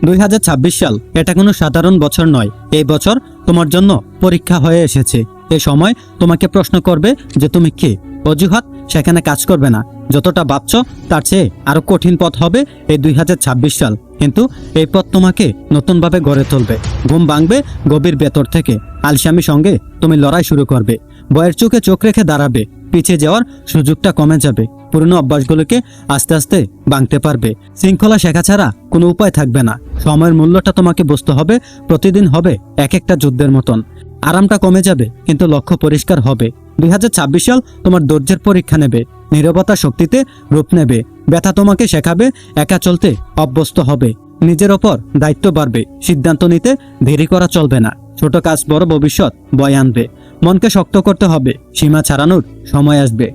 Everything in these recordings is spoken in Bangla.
2026 সাল এটা কোনো সাধারণ বছর নয়। এই বছর তোমার জন্য পরীক্ষা হয়ে এসেছে। এই সময় তোমাকে প্রশ্ন করবে যে তুমি কে। অজুহাত সেখানে কাজ করবে না। যতটা ভাবছ তার চেয়ে আরো কঠিন পথ হবে এই 2026 সাল। কিন্তু এই পথ তোমাকে নতুনভাবে গড়ে তুলবে। ঘুম ভাঙবে গভীর ভেতর থেকে। আলসামির সঙ্গে তুমি লড়াই শুরু করবে। বয়ের চোখে চোখ রেখে দাঁড়াবে। পিছিয়ে যাওয়ার সুযোগটা কমে যাবে। পুরনো অভ্যাসগুলোকে আস্তে আস্তে ভাঙতে পারবে। শৃঙ্খলা শেখা ছাড়া কোনো উপায় থাকবে না। সময়ের মূল্যটা তোমাকে বুঝতে হবে। প্রতিদিন হবে এক একটা যুদ্ধের মতন। আরামটা কমে যাবে কিন্তু লক্ষ্য পরিষ্কার হবে। 2026 সাল তোমার ধৈর্যের পরীক্ষা নেবে। নীরবতা শক্তিতে রূপ নেবে। ব্যথা তোমাকে শেখাবে একা চলতে অভ্যস্ত হবে। নিজের ওপর দায়িত্ব বাড়বে। সিদ্ধান্ত নিতে দেরি করা চলবে না। ছোট কাজ বড় ভবিষ্যৎ বয়ে আনবে। মনকে শক্ত করতে হবে। সীমা ছাড়ানোর সময় আসবে।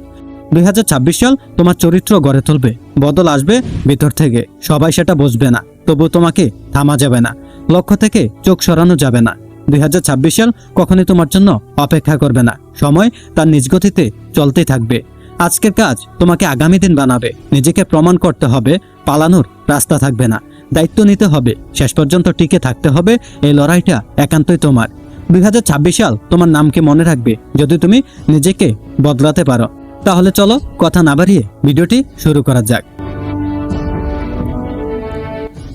2026 সাল তোমার চরিত্র গড়ে তুলবে। বদল আসবে ভিতর থেকে। সবাই সেটা বুঝবে না, তবু তোমাকে থামা যাবে না। লক্ষ্য থেকে চোখ সরানো যাবে না। 2026 সাল কখনোই তোমার জন্য অপেক্ষা করবে না। সময় তার নিজ গতিতে চলতেই থাকবে। আজকের কাজ তোমাকে আগামী দিন বানাবে। নিজেকে প্রমাণ করতে হবে। পালানোর রাস্তা থাকবে না। দায়িত্ব নিতে হবে। শেষ পর্যন্ত টিকে থাকতে হবে। এই লড়াইটা একান্তই তোমার। 2026 সাল তোমার নামকে মনে রাখবে যদি তুমি নিজেকে বদলাতে পারো। তাহলে চলো কথা না বাড়িয়ে ভিডিওটি শুরু করা যাক।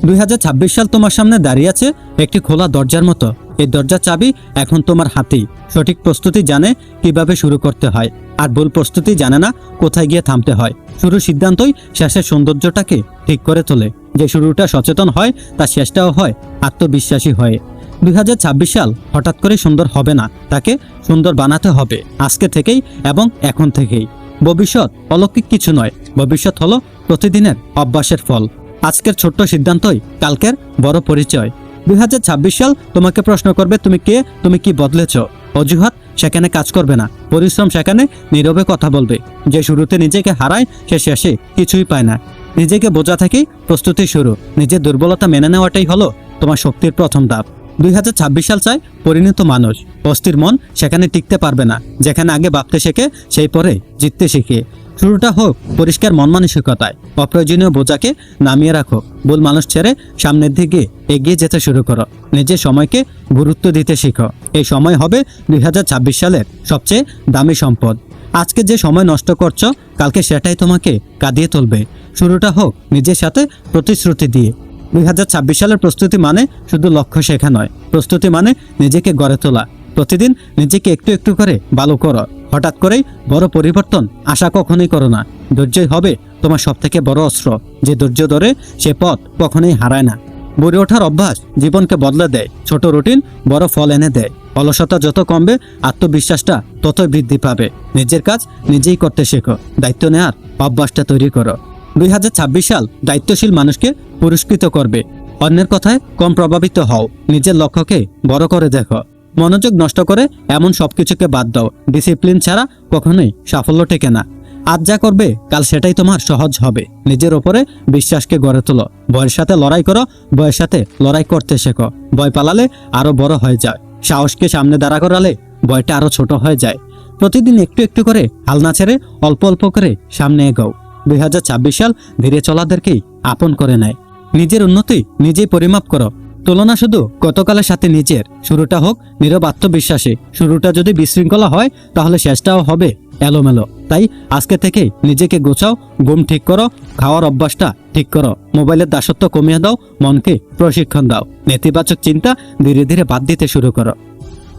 2026 সাল তোমার সামনে দাঁড়িয়ে আছে একটি খোলা দরজার মতো। এই দরজার চাবি এখন তোমার হাতেই। সঠিক প্রস্তুতি জানে কিভাবে শুরু করতে হয়, আর ভুল প্রস্তুতি জানে না কোথায় গিয়ে থামতে হয়। শুরুর সিদ্ধান্তই শেষের সৌন্দর্যটাকে ঠিক করে তোলে। যে শুরুটা সচেতন হয় তার শেষটাও হয় আত্মবিশ্বাসী হয়ে। 2026 সাল হঠাৎ করে সুন্দর হবে না, তাকে সুন্দর বানাতে হবে আজকে থেকেই এবং এখন থেকেই। ভবিষ্যৎ অলৌকিক কিছু নয়, ভবিষ্যৎ হলো প্রতিদিনের অভ্যাসের ফল। আজকের ছোট্ট সিদ্ধান্তই কালকের বড় পরিচয়। 2026 সাল তোমাকে প্রশ্ন করবে তুমি কে, তুমি কি বদলেছ। অজুহাত সেখানে কাজ করবে না। পরিশ্রম সেখানে নীরবে কথা বলবে। যে শুরুতে নিজেকে হারায় সে শেষে কিছুই পায় না। নিজেকে বোঝা থেকেই প্রস্তুতি শুরু। নিজের দুর্বলতা মেনে নেওয়াটাই হলো তোমার শক্তির প্রথম ধাপ। 2026 সাল চায় পরিণত মানুষ। অস্থির মন সেখানে টিকতে পারবে না। যেখানে আগে ভাবতে শেখে সেই পরে জিততে শিখে। শুরুটা হোক পরিষ্কার মন মানসিকতায়। অপ্রয়োজনীয় বোঝাকে নামিয়ে রাখো। ভুল মানুষ ছেড়ে সামনের দিকে এগিয়ে যেতে শুরু করো। নিজের সময়কে গুরুত্ব দিতে শিখো। এই সময় হবে 2026 সালের সবচেয়ে দামি সম্পদ। আজকে যে সময় নষ্ট করছো কালকে সেটাই তোমাকে কাঁদিয়ে তুলবে। শুরুটা হোক নিজের সাথে প্রতিশ্রুতি দিয়ে। 2026 সালের প্রস্তুতি মানে শুধু লক্ষ্য শেখা নয়। প্রস্তুতি মানে নিজেকে গড়ে তোলা। প্রতিদিন নিজেকে একটু একটু করে ভালো করো। হঠাৎ করেই বড় পরিবর্তন আশা কখনোই করো না। ধৈর্যই হবে তোমার সবথেকে বড় অস্ত্র। যে ধৈর্য ধরে সে পথ কখনোই হারায় না। গড়ে ওঠার অভ্যাস জীবনকে বদলে দেয়। ছোট রুটিন বড় ফল এনে দেয়। অলসতা যত কমবে আত্মবিশ্বাসটা ততই বৃদ্ধি পাবে। নিজের কাজ নিজেই করতে শেখো। দায়িত্ব নেওয়ার অভ্যাসটা তৈরি করো। 2026 সাল দায়িত্বশীল মানুষকে পুরস্কৃত করবে। অন্যের কথায় কম প্রভাবিত হও। নিজের লক্ষ্যকে বড় করে দেখো। মনোযোগ নষ্ট করে এমন সবকিছুকে বাদ দাও। ডিসিপ্লিন ছাড়া কখনোই সাফল্য টেকে না। আজ যা করবে কাল সেটাই তোমার সহজ হবে। নিজের ওপরে বিশ্বাসকে গড়ে তোলো। ভয়ের সাথে লড়াই করো। ভয়ের সাথে লড়াই করতে শেখো। ভয় পালালে আরো বড় হয়ে যায়। সাহসকে সামনে দাঁড়া করালে ভয়টা আরো ছোট হয়ে যায়। প্রতিদিন একটু একটু করে হাল না ছেড়ে অল্প অল্প করে সামনে এগোও। 2026 সাল ধীরে চলাদেরকেই আপন করে নেয়। নিজের উন্নতি নিজেই পরিমাপ করো। তুলনা শুধু গতকালের সাথে নিজের। শুরুটা হোক নীরব আত্মবিশ্বাসী। শুরুটা যদি বিশৃঙ্খলা হয় তাহলে শেষটাও হবে এলোমেলো। তাই আজকে থেকেই নিজেকে গোছাও। ঘুম ঠিক করো। খাওয়ার অভ্যাসটা ঠিক করো। মোবাইলের দাসত্ব কমিয়ে দাও। মনকে প্রশিক্ষণ দাও। নেতিবাচক চিন্তা ধীরে ধীরে বাদ দিতে শুরু করো।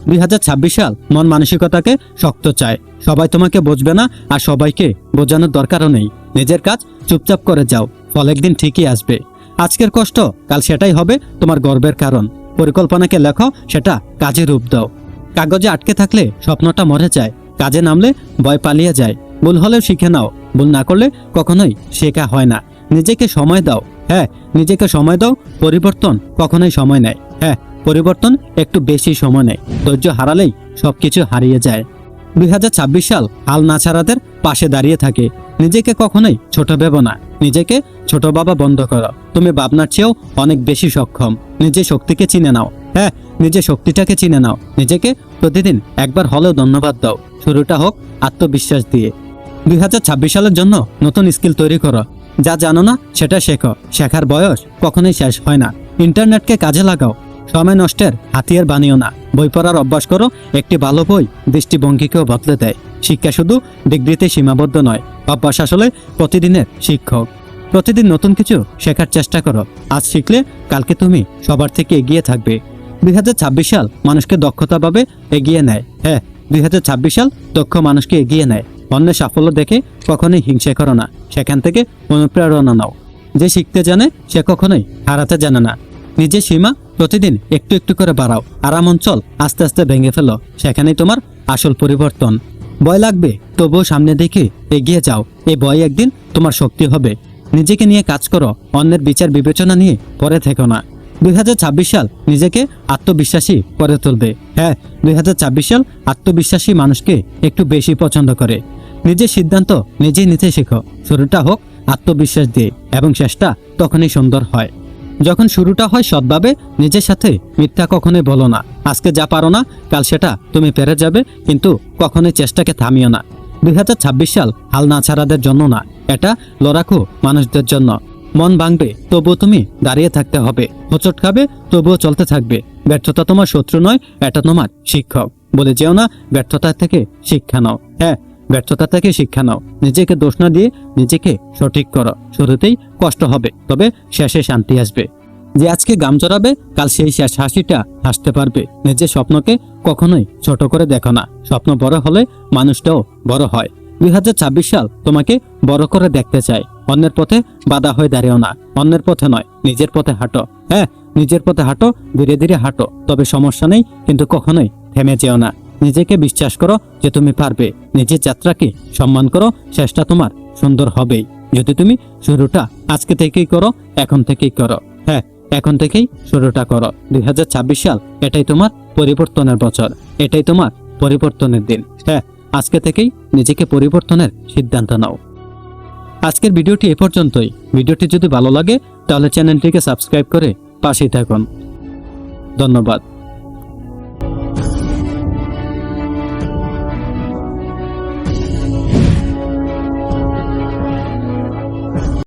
2026 সাল মন মানসিকতাকে শক্ত চায়। সবাই তোমাকে বুঝবে না, আর সবাইকে বোঝানোর দরকারও নেই। নিজের কাজ চুপচাপ করে যাও। ফল একদিন ঠিকই আসবে। আজকের কষ্ট কাল সেটাই হবে তোমার গর্বের কারণ। পরিকল্পনাকে লেখো, সেটা কাজে রূপ দাও। কাগজে আটকে থাকলে স্বপ্নটা মরে যায়। কাজে নামলে ভয় পালিয়ে যায়। ভুল হলেও শিখে নাও। ভুল না করলে কখনোই শেখা হয় না। নিজেকে সময় দাও। হ্যাঁ, নিজেকে সময় দাও। পরিবর্তন কখনোই সময় নেয়। হ্যাঁ, পরিবর্তন একটু বেশি সময় নেয়। ধৈর্য হারালেই সবকিছু হারিয়ে যায়। 2026 সাল হাল না ছাড়াদের পাশে দাঁড়িয়ে থাকে। নিজেকে কখনোই ছোট ভেবো না। নিজেকে ছোট ভাবা বন্ধ করো। তুমি ভাবনার চেয়েও অনেক বেশি সক্ষম। নিজের শক্তিকে চিনে নাও। হ্যাঁ, নিজের শক্তিটাকে চিনে নাও। নিজেকে প্রতিদিন একবার হলেও ধন্যবাদ দাও। শুরুটা হোক আত্মবিশ্বাস দিয়ে। 2026 সালের জন্য নতুন স্কিল তৈরি করো। যা জানো না সেটা শেখো। শেখার বয়স কখনোই শেষ হয় না। ইন্টারনেটকে কাজে লাগাও, সময় নষ্টের হাতিয়ার বানিও না। বই পড়ার অভ্যাস করো, একটি ভালো বই দৃষ্টিভঙ্গিকেও বদলে দেয়। শিক্ষা শুধু ডিগ্রিতে সীমাবদ্ধ নয়, অভ্যাস আসলে প্রতিদিনের শিক্ষক। প্রতিদিন নতুন কিছু শেখার চেষ্টা করো, আজ শিখলে কালকে তুমি সবার থেকে এগিয়ে থাকবে। 2026 সাল মানুষকে দক্ষতাভাবে এগিয়ে নেয়। হ্যাঁ, 2026 সাল দক্ষ মানুষকে এগিয়ে নেয়। অন্যের সাফল্য দেখে কখনোই হিংসা করো না, সেখান থেকে অনুপ্রেরণা নাও। যে শিখতে জানে সে কখনোই হারাতে জানে না। নিজের সীমা প্রতিদিন একটু একটু করে বাড়াও, আরাম অঞ্চল আস্তে আস্তে ভেঙে ফেলো, সেখানেই তোমার আসল পরিবর্তন। ভয় লাগবে, তবুও সামনে দেখে এগিয়ে যাও। এই ভয় একদিন তোমার শক্তি হবে। নিজেকে নিয়ে কাজ করো, অন্যের বিচার বিবেচনা নিয়ে পরে থেকো না। 2026 সাল নিজেকে আত্মবিশ্বাসী করে তুলবে। হ্যাঁ, 2026 সাল আত্মবিশ্বাসী মানুষকে একটু বেশি পছন্দ করে। নিজের সিদ্ধান্ত নিজেই নিতে শেখো। শুরুটা হোক আত্মবিশ্বাস দিয়ে, এবং শেষটা তখনই সুন্দর হয় যখন শুরুটা হয় সৎভাবে। নিজের সাথে মিথ্যা কখনোই বলো না। আজকে যা পারো না, কাল সেটা তুমি পেরে যাবে, কিন্তু কখনোই চেষ্টাকে থামিও না। 2026 সাল হাল না ছাড়াদের জন্য না, এটা লড়াকু মানুষদের জন্য। মন ভাঙবে, তবুও তুমি দাঁড়িয়ে থাকতে হবে। হোঁচট খাবে, তবুও চলতে থাকবে। ব্যর্থতা তোমার শত্রু নয়, এটা তোমার শিক্ষক। বলে যেও না, ব্যর্থতা থেকে শিক্ষা নাও। হ্যাঁ, ব্যর্থতা থেকে শিক্ষা নাও। নিজেকে দোষ না দিয়ে নিজেকে সঠিক করো। শুরুতেই কষ্ট হবে, তবে শেষে শান্তি আসবে। যে আজকে গাম জড়াবে, কাল সেই শেষ হাসিটা হাসতে পারবে। নিজের স্বপ্নকে কখনোই ছোট করে দেখো না। স্বপ্ন বড় হলে মানুষটাও বড় হয়। 2026 সাল তোমাকে বড় করে দেখতে চাই। অন্যের পথে বাধা হয়ে দাঁড়িও না। অন্যের পথে নয়, নিজের পথে হাঁটো। হ্যাঁ, নিজের পথে হাঁটো, ধীরে ধীরে হাঁটো, তবে সমস্যা নেই, কিন্তু কখনোই থেমে যেও না। নিজেকে বিশ্বাস করো যে তুমি পারবে। নিজের যাত্রাকে সম্মান করো, শেষটা তোমার সুন্দর হবেই। যদি তুমি শুরুটা আজকে থেকেই করো, এখন থেকেই করো। হ্যাঁ, এখন থেকেই শুরুটা করো। 2026 সাল এটাই তোমার পরিবর্তনের বছর, এটাই তোমার পরিবর্তনের দিন। হ্যাঁ, আজকে থেকেই নিজেকে পরিবর্তনের সিদ্ধান্ত নাও। আজকের ভিডিওটি এ পর্যন্তই। ভিডিওটি যদি ভালো লাগে তাহলে চ্যানেলটিকে সাবস্ক্রাইব করে পাশেই থাকুন। ধন্যবাদ।